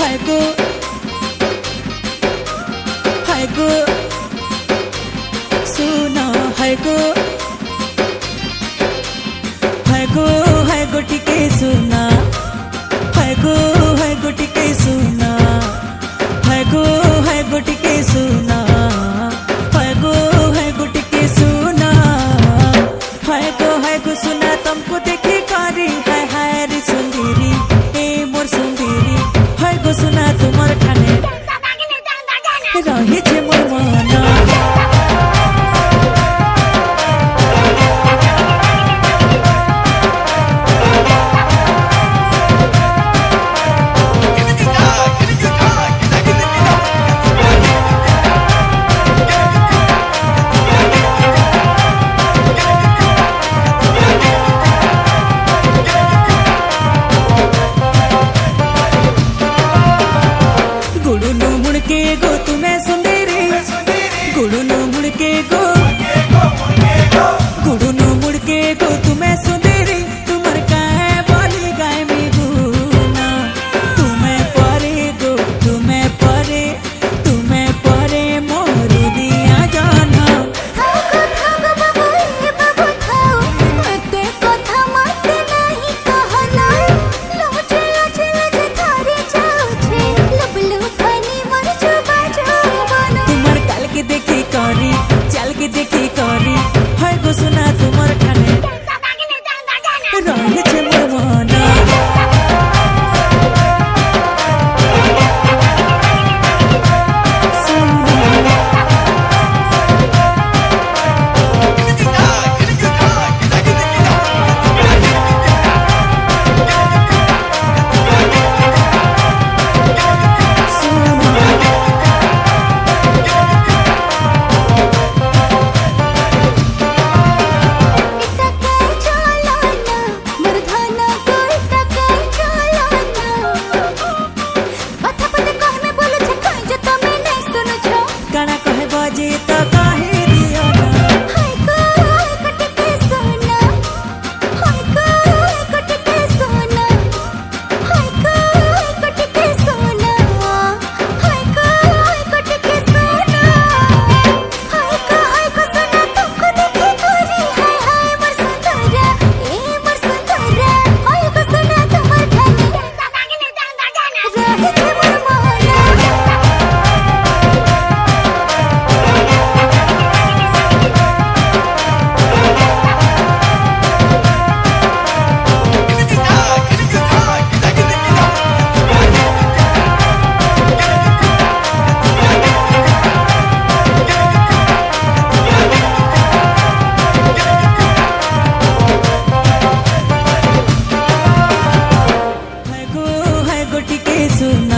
हाय गो हाय गो सुना हाय गो हाय गो टिके सुना हाय गो टिके सुना हाय गो टिके सुना हाय गो टिके सुना हाय गो सुना तुमको देखी कारी हाय रे सुंदरी ए मोर सुंदरी हाय गो सुना तुम्हार ठाने रही छे मोर मना गो तुम्हें सुंदरी गुड़ुनु मुड़के गो गुड़ुनु मुड़के गो तुम्हें सुंदरी तुमर का है बोली गाय में गुना तुम्हें परे मोर दिया जाना देखी करी चल के देखी करी हाय गो सुना तुम्हार ठाने रही छे मोर मना गाना कहे बजे तो काहे दिया ना हाय गो टिके सोना हाय गो टिके सोना हाय गो टिके सोना हाय गो टिके सोना हाय गो सोना तुमको देखे गोरी हाय मोर सुंदरा ए मोर सुंदरा हाय गो सोना तुम्हार ठाने रही छे मोर मना हाय गो टिके सुना